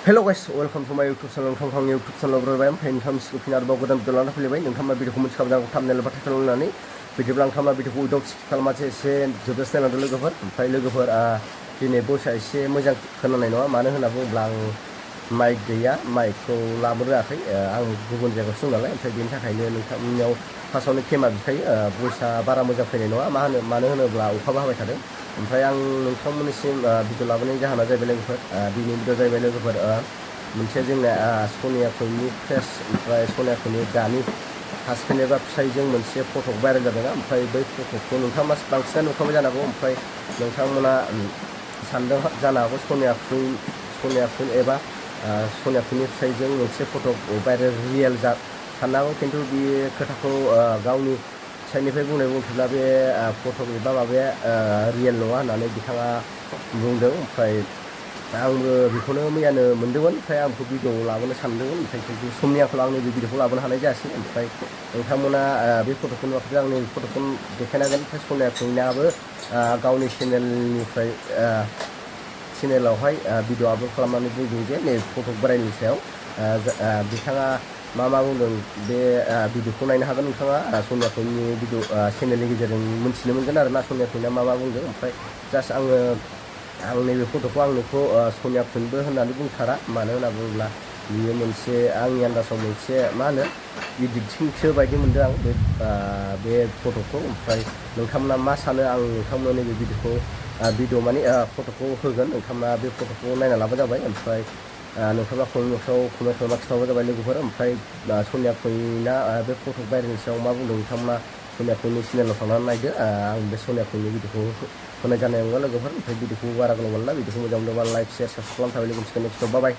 Hello guys, welcome to my YouTube channel. Nोंथां YouTube channel बरायबाय ओमफ्राय नोंथांमोनखौ फिन आरोबाव गोदान भिडिअ लाना फैलायबाय नोंथांमोना भिडिअखौ मोनथिखाबाय जानांगौ थाम्बनेल एबा टाइटेल होननानै बिदिब्ला नोंथांमोना भिडिअखौ उइदाव स्किप खालामासे एसे जोबजासे नायलांदो लोगोफोर ओमफ्राय लोगोफोर दिनै भइसआ एसे मोजां खोनानाय नङा मानो होनना बुङोब्ला आं माइक गैया माइकखौ लाबोनो रोङाखै आं गुबुन जायगायावसो दं नालाय ओमफ्राय बेनि थाखायनो नोंथांनियाव फार्स्टआवनो केमेरा बिखायो भइसआ बारा मोजां फैनाय नङा मानो होनोब्ला अखाबो हाबाय थादों ओमफ्राय आं नोंथांमोननिसिम भिडिअ लाबोनायनि जाहोना जाहैबाय लोगोफोर दिनैनि भिडिअ जाहैबाय लोगोफोर मोनसे जोंना सनिया खौनि फेस ओमफ्राय सनिया खौनि दानि हासबेन्ड एबा फिसायजों मोनसे फट' भाइरेल जादों ओमफ्राय बै फट'खौ नोंथाङा बांसिनानो नुखाबाय जानो हागौ ओमफ्राय नोंथांमोना सानदों जानो हागौ सनिया खौ एबा सनिया खौनि फिसायजों मोनसे फट' भाइरेल रियेल साननो हागौ खिन्थु बे खोथाखौ गावनि साइडनिफ्राय बुंनाय बुंफिनब्ला बे फट' एबा माबाया रियेल नङा होननानै बिथाङा बुंदों ओमफ्राय आंबो बेखौनो मैयानो मोन्दोंमोन ओमफ्राय आंखौ भिडिअ लाबोनो सानदोंमोन ओमफ्राय खिन्थु समनि आंखालाव आंनि बे भिडिअखौ लाबोनो हानाय जायासै ओमफ्राय नोंथांमोना बे फट'खौ नुवाखै आंनि फट'खौ देखायनांगोन ओमफ्राय सनिया खौनियाबो गावनि चेनेलावहाय भिडिअ आपल'ड खालामनानै बुंदों जे नै फट' बोरायनि सायाव बिथाङा मा बुंदों बे भिडिअखौ नायनो हागोन नोंथाङा सनिया खौनि भिडिअ चेनेलनि गेजेरजों मोनथिनो मोनगोन आरोना सनिया खौनिया मा बुंदों ओमफ्राय जास्ट आं नैबे फट'खौ आंनोखौ सनिया खौनिबो होननानै बुंथारा मानो होनना बुङोब्ला बियो मोनसे आंनि आन्दाजाव मोनसे मा होनो इडिटिंसो बायदि मोनदों आं बे फट'खौ ओमफ्राय नोंथांमोना मा सानो आं नोंथांमोननो नैबे भिडिअ माने फट'खौ होगोन नोंथांमोना बे फट'खौ नायना लाबानो जाबाय ओमफ्राय नोंथाङा कमेन्ट बक्सआव खिन्थाबानो जाबाय लोगोफोर ओमफ्राय सनिया खौनिया बे फट' भाइरेलनि सायाव मा बुंदों नोंथांमोना सनिया खौनि चेनेलाव थांनानै नायदो आं बे सनिया खौनि भिडिअखौ होनाय जानाय नङा लोगोफोर ओमफ्राय भिडिअखौ बारा गोलाव मोनला भिडिअखौ मोजां मोनोबा लाइक शेयार साबस्क्राइब खालामनो थाबाय लोगोसे नेक्स्ट बाय